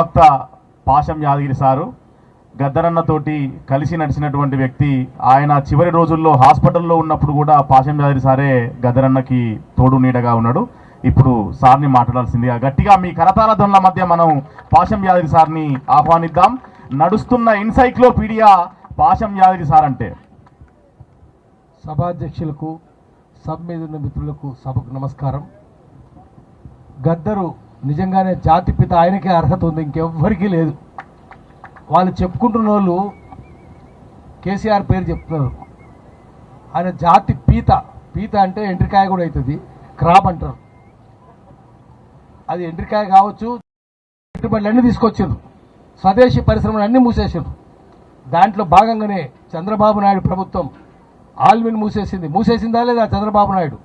భక్త పాశం Yadagiri sir గద్దరన్నతోటి కలిసి నడిచినటువంటి వ్యక్తి. ఆయన చివరి రోజుల్లో హాస్పిటల్లో ఉన్నప్పుడు కూడా పాశం యాదగిరి సారే గద్దరన్నకి తోడు నీడగా ఉన్నాడు. ఇప్పుడు సార్ని మాట్లాడాల్సిందిగా గట్టిగా మీ కరతాళ ధ్వనుల మధ్య మనం పాశం యాదగిరి సార్ని ఆహ్వానిద్దాం. నడుస్తున్న ఎన్సైక్లోపీడియా పాశం యాదగిరి సార్ అంటే. సభాధ్యక్షులకు, సభ మీద ఉన్న మిత్రులకు సభకు నమస్కారం. గద్దరు నిజంగానే జాతిపిత, ఆయనకే అర్హత ఉంది, ఇంకెవ్వరికీ లేదు. వాళ్ళు చెప్పుకుంటున్న వాళ్ళు కేసీఆర్ పేరు చెప్తున్నారు. ఆయన జాతి పీత. పీత అంటే ఎండ్రికాయ కూడా అవుతుంది, క్రాప్ అంటారు. అది ఎండ్రికాయ కావచ్చు. పెట్టుబడులన్నీ తీసుకొచ్చారు, స్వదేశీ పరిశ్రమలు అన్నీ మూసేసారు. దాంట్లో భాగంగానే చంద్రబాబు నాయుడు ప్రభుత్వం ఆల్విన్ మూసేసిందా లేదా? Chandrababu Naidu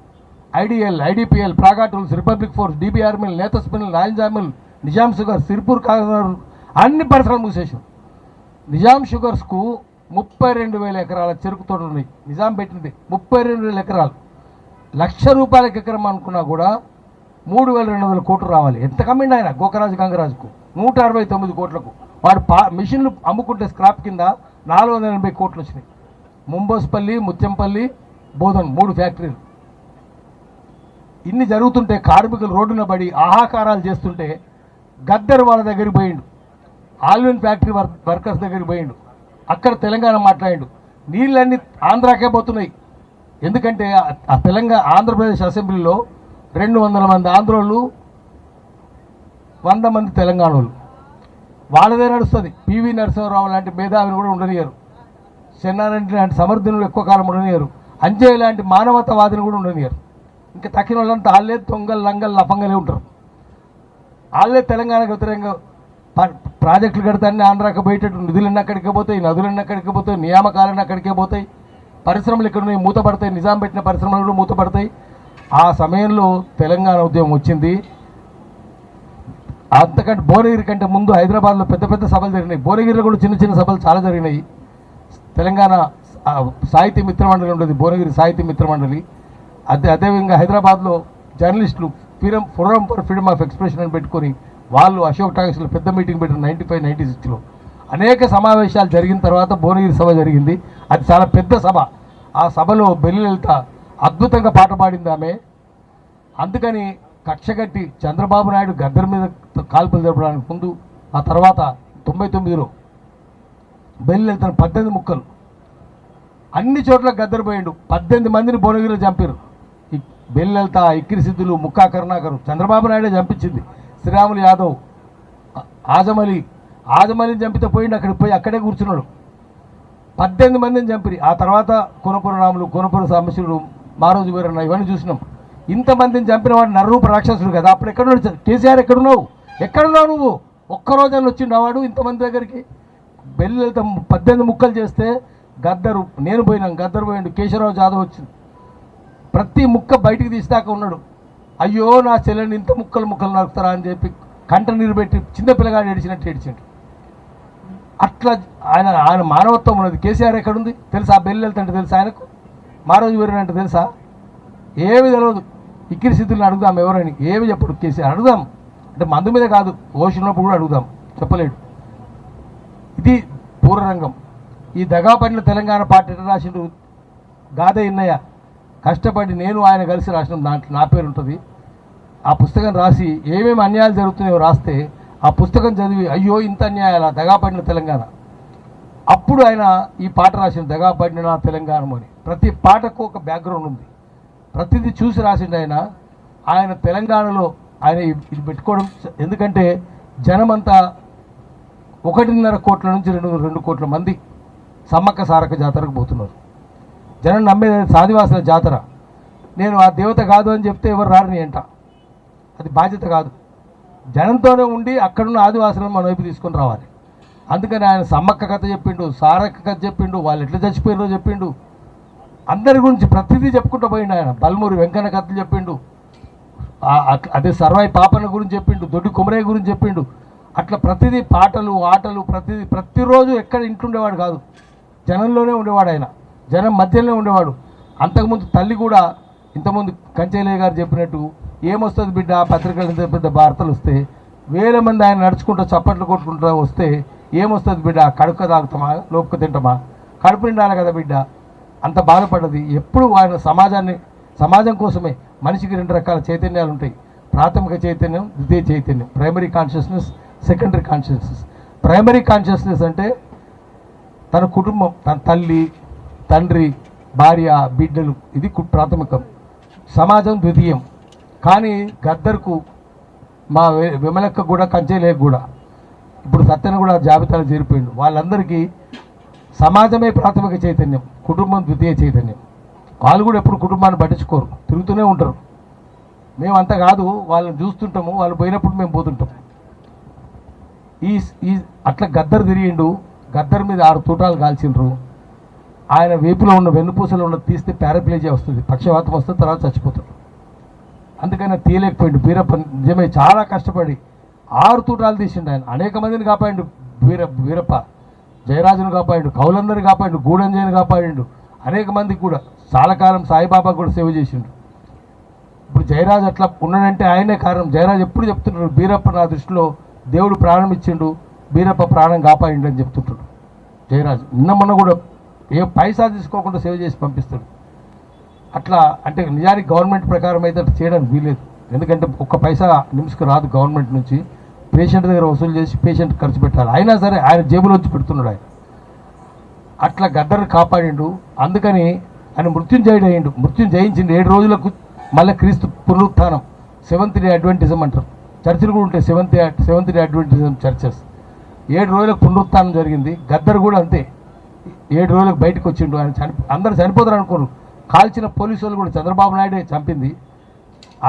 IDL, IDPL, Praga tools, republic forge, DBR mill, Netha spin, నాయింజా మిల్, నిజాం షుగర్, సిర్పూర్ కాగర్, అన్ని పరిశ్రమలు మూసేసారు. నిజాం షుగర్స్కు 32,000 ఎకరాల చెరుకు తోటలు ఉన్నాయి. నిజాం పెట్టింది 32,000 ఎకరాలు. ₹1,00,000 ఎకరం అనుకున్నా కూడా 3,200 కోట్లు రావాలి. ఎంత కమ్మిండి ఆయన గోకరాజు గంగరాజుకు 169 కోట్లకు. వాడు మిషన్లు అమ్ముకుంటే స్క్రాప్ కింద 480 కోట్లు వచ్చినాయి. ముంబోస్పల్లి, ముత్యంపల్లి, బోధన్ 3 ఫ్యాక్టరీలు. ఇన్ని జరుగుతుంటే కార్మికులు రోడ్డున పడి ఆహాకారాలు చేస్తుంటే గద్దర్ వాళ్ళ దగ్గరికి పోయిండు. ఆల్విన్ ఫ్యాక్టరీ వర్కర్స్ దగ్గరికి పోయిండు. అక్కడ తెలంగాణ మాట్లాడిండు. నీళ్ళన్నీ ఆంధ్రాకే పోతున్నాయి. ఎందుకంటే ఆ ఆంధ్రప్రదేశ్ అసెంబ్లీలో 200 మంది ఆంధ్రోళ్ళు, 100 మంది తెలంగాణ వాళ్ళు. వాళ్ళదే నడుస్తుంది. పివి నరసింహారావు లాంటి మేధావిని కూడా ఉండనియరు. చెన్నారెడ్డి లాంటి సమర్థులు ఎక్కువ కాలం ఉండనియరు. అంజయ్ లాంటి మానవతావాదిని కూడా ఉండనియరు. ఇంకా తక్కిన వాళ్ళంతా వాళ్ళే తొంగల్, లంగల్, లఫంగలే ఉంటారు. వాళ్ళే తెలంగాణకు వ్యతిరేకంగా ప్రాజెక్టులు కడతాన్ని ఆంధ్రాకి పోయేటట్టు నిధులన్నీ అక్కడికే పోతాయి, నదులన్నీ అక్కడికే పోతాయి, నియామకాలన్నీ అక్కడికే పోతాయి, పరిశ్రమలు ఎక్కడున్నాయి మూతపడతాయి, నిజాం పెట్టిన పరిశ్రమలు కూడా మూతపడతాయి. ఆ సమయంలో తెలంగాణ ఉద్యమం వచ్చింది. అంతకంటే భువనగిరి కంటే ముందు హైదరాబాద్లో పెద్ద పెద్ద సభలు జరిగినాయి. భువనగిరిలో కూడా చిన్న చిన్న సభలు చాలా జరిగినాయి. తెలంగాణ సాహితీ మిత్రమండలి ఉండేది, భువనగిరి సాహితీ మిత్రమండలి. అదేవిధంగా హైదరాబాద్లో జర్నలిస్టులు forum for freedom of expression అని పెట్టుకొని వాళ్ళు అశోక్ టాకీస్లో పెద్ద మీటింగ్ పెట్టిన 95, 96లో అనేక సమావేశాలు జరిగిన తర్వాత భువనగిరి సభ జరిగింది. అది చాలా పెద్ద సభ. ఆ సభలో బెల్లిలలిత అద్భుతంగా పాట పాడింది ఆమె. అందుకని కక్షగట్టి చంద్రబాబు నాయుడు గద్దర్ మీద కాల్పులు జరపడానికి ముందు, ఆ తర్వాత 99లో బెల్లిలలితను 18 ముక్కలు అన్ని చోట్ల గద్దరు పోయిండు. 18 మందిని భువనగిరిలో చంపారు. ఈ బెల్లిలలిత, ఇక్కిరి సిద్ధులు, ముక్కా కరుణాకరు చంద్రబాబు నాయుడే చంపించింది. శ్రీరాములు యాదవ్, ఆజమలిని చంపితే పోయిండు. అక్కడికి పోయి అక్కడే కూర్చున్నాడు. 18 మందిని చంపిరి. ఆ తర్వాత కొనపుర రాములు, కొనపుర సాంబశివుడు, మారోజు వీరన్న ఇవన్నీ చూసినాం. ఇంతమందిని చంపిన వాడు నర్రూప రాక్షసుడు కదా. అప్పుడు ఎక్కడున్నాడు కేసీఆర్? ఎక్కడున్నావు నువ్వు? ఒక్కరోజు వచ్చిండు వాడు ఇంతమంది దగ్గరికి. బెల్లిలలిత 18 ముక్కలు చేస్తే గద్దరు, నేను పోయినాం, గద్దరు పోయిండు, కేశవరావు జాదవ్ వచ్చింది. ప్రతి ముక్క బయటికి తీసాక ఉన్నాడు. అయ్యో నా చెల్లెని ఇంత ముక్కలు నరుకుతారా అని చెప్పి కంట నీరు పెట్టి చిన్న పిల్లగాడు ఏడిచినట్టు ఏడిచిండు. అట్లా ఆయన మానవత్వం ఉన్నది. కేసీఆర్ ఎక్కడుంది తెలుసా? బెల్లిలలిత అంటే తెలుసా ఆయనకు? మారోజు వీరన్ అంటే తెలుసా? ఏమి తెలియదు. ఇక్కిరి సిద్ధులను అడుగుదాం ఎవరని, ఏమి చెప్పడు కేసీఆర్. అడుగుదాం అంటే మందు మీద కాదు, ఓషన్నప్పుడు కూడా అడుగుదాం, చెప్పలేడు. ఇది పూర్వరంగం. ఈ దగాపడిన తెలంగాణ పార్టీ ఎట్లా రాసిండు? గాథ ఇన్నయ్య కష్టపడి నేను ఆయన కలిసి రాసిన దాంట్లో నా పేరు ఉంటుంది. ఆ పుస్తకం రాసి ఏమేమి అన్యాయాలు జరుగుతున్నాయో రాస్తే ఆ పుస్తకం చదివి అయ్యో ఇంత అన్యాయాల దగాపడిన తెలంగాణ. అప్పుడు ఆయన ఈ పాట రాసిన దగాపడిన తెలంగాణ అని. ప్రతి పాటకు ఒక బ్యాక్గ్రౌండ్ ఉంది. ప్రతిదీ చూసి రాసిండు ఆయన తెలంగాణలో ఆయన ఇది పెట్టుకోవడం. ఎందుకంటే జనమంతా 1.5 కోట్ల నుంచి 2 కోట్ల మంది సమ్మక్క సారక్క జాతరకు పోతున్నారు. జనం నమ్మేది ఆదివాసుల జాతర. నేను ఆ దేవత కాదు అని చెప్తే ఎవరు రారని అంట. అది బాధ్యత కాదు. జనంతోనే ఉండి అక్కడున్న ఆదివాసులను మన వైపు తీసుకొని రావాలి. అందుకని ఆయన సమ్మక్క కథ చెప్పిండు, సారక్క కథ చెప్పిండు, వాళ్ళు ఎట్లా చచ్చిపోయారో చెప్పిండు. అందరి గురించి ప్రతిదీ చెప్పుకుంటూ పోయిండు ఆయన. బల్మూరి వెంకన్న కథలు చెప్పిండు. అదే సర్వాయి పాపన్న గురించి చెప్పిండు, దొడ్డి కుమరయ్య గురించి చెప్పిండు. అట్లా ప్రతిదీ పాటలు, ఆటలు, ప్రతిరోజు ఎక్కడ ఇంట్లుండేవాడు కాదు, జనంలోనే ఉండేవాడు ఆయన. జనం మధ్యలోనే ఉండేవాడు. అంతకుముందు తల్లి కూడా ఇంతకుముందు కంచెలయ్య గారు చెప్పినట్టు ఏమొస్తుంది బిడ్డ, పత్రికలు పెద్ద వార్తలు వస్తే వేల మంది ఆయన నడుచుకుంటూ చప్పట్లు కొట్టుకుంటూ వస్తే ఏమొస్తుంది బిడ్డ? కడుక తాగుతామా, లోపుకు తింటామా? కడుపు నిండాలి కదా బిడ్డ. అంత బాధపడ్డది. ఎప్పుడు ఆయన సమాజం కోసమే. మనిషికి 2 రకాల చైతన్యాలు ఉంటాయి: ప్రాథమిక చైతన్యం, ద్వితీయ చైతన్యం, primary consciousness, secondary consciousness. Primary consciousness అంటే తన కుటుంబం, తన తల్లి, తండ్రి, భార్య, బిడ్డలు, ఇది ప్రాథమికం. సమాజం ద్వితీయం. కానీ గద్దర్కు, మా విమలక్క కూడా, కంచెలేక కూడా, ఇప్పుడు సత్యన కూడా జాబితాలో చేరిపోయిండు. వాళ్ళందరికీ సమాజమే ప్రాథమిక చైతన్యం, కుటుంబం ద్వితీయ చైతన్యం. వాళ్ళు కూడా ఎప్పుడు కుటుంబాన్ని పట్టించుకోరు, తిరుగుతూనే ఉంటారు. మేమంతా కాదు, వాళ్ళని చూస్తుంటాము, వాళ్ళు పోయినప్పుడు మేము పోతుంటాం. ఈ అట్లా గద్దర్ తిరిగిండు. గద్దర్ మీద 6 తూటాలు కాల్చిండ్రు. ఆయన వేపులో ఉన్న వెన్నుపూసలో ఉన్న తీస్తే పారాప్లేజియా వస్తుంది, పక్షవాతం వస్తుంది, తర్వాత చచ్చిపోతాడు. అందుకని తీయలేకపోయిండు బీరప్ప. నిజమే, చాలా కష్టపడి 6 తూటాలు తీసిండు ఆయన. అనేక మందిని కాపాడిండు వీరప్ప. జయరాజును కాపాడిండు, కౌలందరిని కాపాడిండు, గూడంజయ్యని కాపాడిండు, అనేక మందికి కూడా. చాలా కాలం సాయిబాబా కూడా సేవ చేసిండు. ఇప్పుడు జయరాజు అట్లా ఉన్నాడంటే ఆయనే కారణం. జయరాజు ఎప్పుడు చెప్తుంటాడు, బీరప్ప నా దృష్టిలో దేవుడు ప్రాణం ఇచ్చిండు, బీరప్ప ప్రాణం కాపాడిండు అని చెప్తుంటాడు జయరాజు. మొన్న కూడా ఏ పైసా తీసుకోకుండా సేవ చేసి పంపిస్తాడు. అట్లా అంటే నిజానికి గవర్నమెంట్ ప్రకారం అయితే అట్లా చేయడానికి వీలేదు. ఎందుకంటే ఒక్క పైసా నిమిషకు రాదు గవర్నమెంట్ నుంచి. పేషెంట్ దగ్గర వసూలు చేసి పేషెంట్ ఖర్చు పెట్టాలి. అయినా సరే ఆయన జేబులోంచి పెడుతున్నాడు ఆయన. అట్లా గద్దర్ని కాపాడిండు. అందుకని ఆయన మృత్యుంజయుడు అయ్యిండు. మృత్యుం జయించిండు. 7 రోజులకు మళ్ళీ క్రీస్తు పునరుత్థానం, 7th డే అడ్వెంటిజం అంటారు. చర్చిలు కూడా ఉంటాయి, 7th డే అడ్వెంటిజం చర్చెస్. 7 రోజులకు పునరుత్థానం జరిగింది. గద్దర్ కూడా అంతే, 7 రోజులకు బయటకు వచ్చిండు. ఆయన అందరూ చనిపోతారు అనుకోరు. కాల్చిన పోలీసు వాళ్ళు కూడా చంద్రబాబు నాయుడే చంపింది.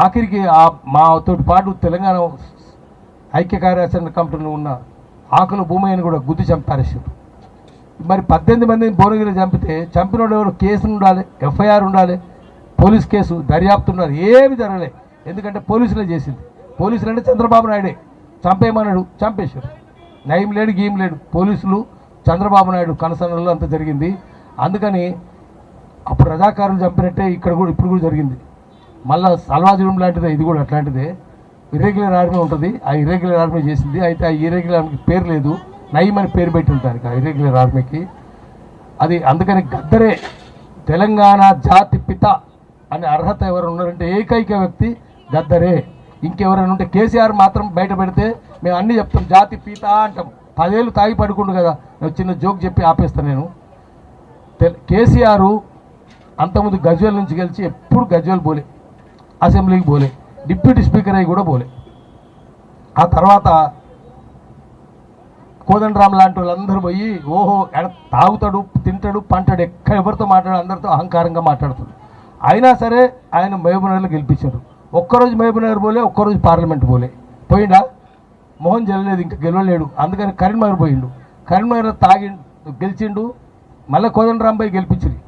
ఆఖరికి మాతో పాటు తెలంగాణ ఐక్య కార్యాచరణ కమిటీలో ఉన్న ఆకుల భూమయ్యని కూడా గుద్ది చంపారేసారు. మరి 18 మందిని భువనగిరిలో చంపితే చంపినోడు ఎవరు? కేసు ఉండాలి, ఎఫ్ఐఆర్ ఉండాలి, పోలీస్ కేసు, దర్యాప్తు ఉండాలి. ఏమి జరగలే. ఎందుకంటే పోలీసులే చేసింది. పోలీసులు అంటే చంద్రబాబు నాయుడే. చంపేయమన్నాడు, చంపేశారు. నయం లేడు, గీం లేడు. పోలీసులు, చంద్రబాబు నాయుడు కనసనలో అంత జరిగింది. అందుకని అప్పుడు రజాకారులు చంపినట్టే ఇక్కడ కూడా ఇప్పుడు కూడా జరిగింది. మళ్ళీ సల్వాజుడం లాంటిదే, ఇది కూడా అట్లాంటిదే. ఇర్రెగ్యులర్ ఆర్మీ ఉంటుంది, ఆ ఇర్రెగ్యులర్ ఆర్మీ చేసింది. అయితే ఆ ఇర్రెగ్యులర్ ఆర్మీకి పేరు లేదు, నయం అని పేరు పెట్టి ఉంటారు ఆ ఇర్రెగ్యులర్ ఆర్మీకి. అది అందుకని గద్దరే తెలంగాణ జాతి పిత అనే అర్హత ఎవరు ఉన్నారంటే ఏకైక వ్యక్తి గద్దరే. ఇంకెవరైనా ఉంటే కేసీఆర్ మాత్రం బయట పెడితే మేము అన్నీ చెప్తాం, జాతి పిత అంటాం. 10 ఏళ్ళు తాగి పడుకుండు కదా. చిన్న జోక్ చెప్పి ఆపేస్తాను నేను. కేసీఆర్ అంతకుముందు గజ్వేల్ నుంచి గెలిచి ఎప్పుడు గజ్వేల్ పోలే, అసెంబ్లీకి పోలే, డిప్యూటీ స్పీకర్ అయ్యి కూడా పోలే. ఆ తర్వాత కోదండరామ్ లాంటి వాళ్ళందరూ పోయి ఓహో తాగుతాడు, తింటాడు, పంటాడు, ఎవరితో మాట్లాడు, అందరితో అహంకారంగా మాట్లాడుతాడు. అయినా సరే ఆయన మహబూబ్నగర్లో గెలిపించారు. ఒక్కరోజు మహబూబ్నగర్ పోలే, ఒక్కరోజు పార్లమెంట్ పోలే. పోయిండా? మోహన్ గెలలేదు, ఇంకా గెలవలేడు. అందుకని కరీంనగర్ పోయిండు. కరీంనగర్లో గెలిచిండు. మళ్ళీ కోదండరామ్ పోయి గెలిపించింది.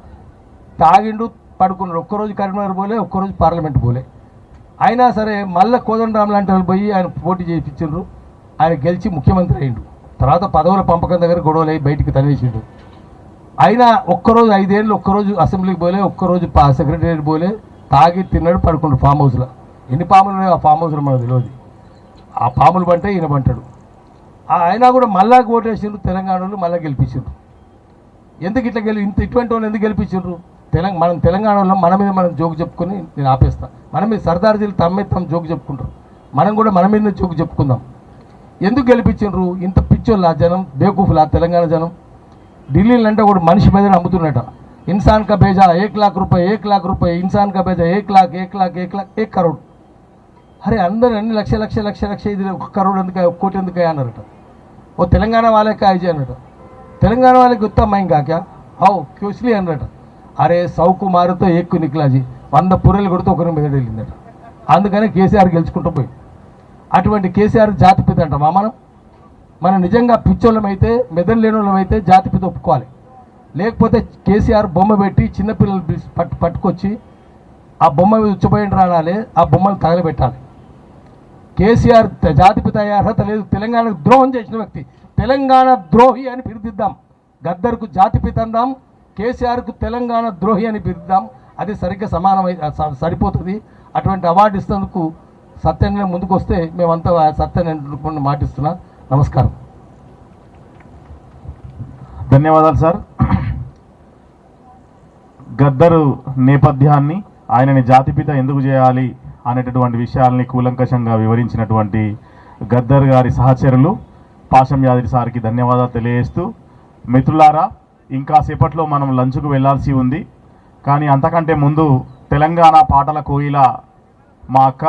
తాగిండు, పడుకున్నాడు. ఒక్కరోజు కరీంనగర్ పోలే, ఒక్కరోజు పార్లమెంట్ పోలే. అయినా సరే మళ్ళీ కోదండరామ్ లాంటి వాళ్ళు పోయి ఆయన పోటీ చేయించిండ్రు. ఆయన గెలిచి ముఖ్యమంత్రి అయ్యిండు. తర్వాత పదవుల పంపకం దగ్గర గొడవలు అయ్యి బయటికి తరివేసిండు. అయినా ఒక్కరోజు 5 ఏళ్ళు ఒక్కరోజు అసెంబ్లీకి పోలే, ఒక్కరోజు సెక్రటరియట్ పోలే. తాగి తిన్నాడు, పడుకుండు ఫామ్ హౌస్లో. ఎన్ని పాములు ఉన్నాయో ఆ ఫామ్ హౌస్లో మనకు తెలియదు. ఆ పాములు పంటే ఈయన పంటాడు. అయినా కూడా మళ్ళా ఓటేసిండ్రు తెలంగాణలో, మళ్ళీ గెలిపించిండ్రు. ఎందుకు ఇట్లా ఇటువంటి వాళ్ళు ఎందుకు గెలిపించిండ్రు? మనం తెలంగాణలో మన మీద మనం జోకు చెప్పుకొని నేను ఆపేస్తా. మన మీద సర్దార్జీలు తమ జోకు చెప్పుకుంటారు. మనం కూడా మన మీద జోకు చెప్పుకుందాం. ఎందుకు గెలిపించిండ్రు? ఇంత పిచ్చోళ్ళ జనం, బేకూఫులా తెలంగాణ జనం. ఢిల్లీలో అంటే కూడా మనిషి మీద అమ్ముతున్నట. ఇన్సాన్ కా బేజా 1 लाख रुपये, 1 लाख रुपये, ఇన్సాన్ కా బేజా 1 लाख, 1 लाख, 1 करोड़. అరే అందరు అన్ని లక్ష ఇది 1 करोड़ ఎందుకు, 1 कोटी ఎందుకు అన్నారట. ఓ తెలంగాణ వాళ్ళే కాయజీ అన్నట. తెలంగాణ వాళ్ళకి గుత్తా మైంగా క్యా హౌ క్యూస్లీ అన్నట. అరే 100 మారుతో 1 నిక్లాజీ, 100 పుర్రెలు కొడితే ఒకరి మీద వెళ్ళిందట. అందుకనే కేసీఆర్ గెలుచుకుంటూ పోయి. అటువంటి కేసీఆర్ జాతిపిత అంటామా మనం నిజంగా పిచ్చోళ్ళమైతే, మెదడు లేని వాళ్ళమైతే జాతిపిత ఒప్పుకోవాలి. లేకపోతే కేసీఆర్ బొమ్మ పెట్టి చిన్నపిల్లలు పట్టుకొచ్చి ఆ బొమ్మ మీద ఉచ్చపోయిన రానాలి, ఆ బొమ్మను తగలబెట్టాలి. కేసీఆర్ జాతిపిత అయ్యే అర్హత లేదు. తెలంగాణకు ద్రోహం చేసిన వ్యక్తి, తెలంగాణ ద్రోహి అని పిలిపిద్దాం. గద్దర్కు జాతిపిత అందాం, కేసీఆర్కు తెలంగాణ ద్రోహి అని పిలుద్దాం. అది సరిగ్గా సరిపోతుంది. అటువంటి అవార్డు ఇస్తేందుకు సత్యంగా ముందుకు వస్తే మేమంతా సత్యాన్ని ఎన్నుకొని మాటిస్తున్నా. నమస్కారం. ధన్యవాదాలు సార్. గద్దరు నేపథ్యాన్ని, ఆయనని జాతిపిత ఎందుకు చేయాలి అనేటటువంటి విషయాల్ని కూలంకషంగా వివరించినటువంటి గద్దర్ గారి సహచరులు పాషం యాదగిరి సార్కి ధన్యవాదాలు తెలియజేస్తూ, మిత్రులారా ఇంకా సేపట్లో మనం లంచ్కు వెళ్ళాల్సి ఉంది. కానీ అంతకంటే ముందు తెలంగాణ పాటల కోయిల మా అక్క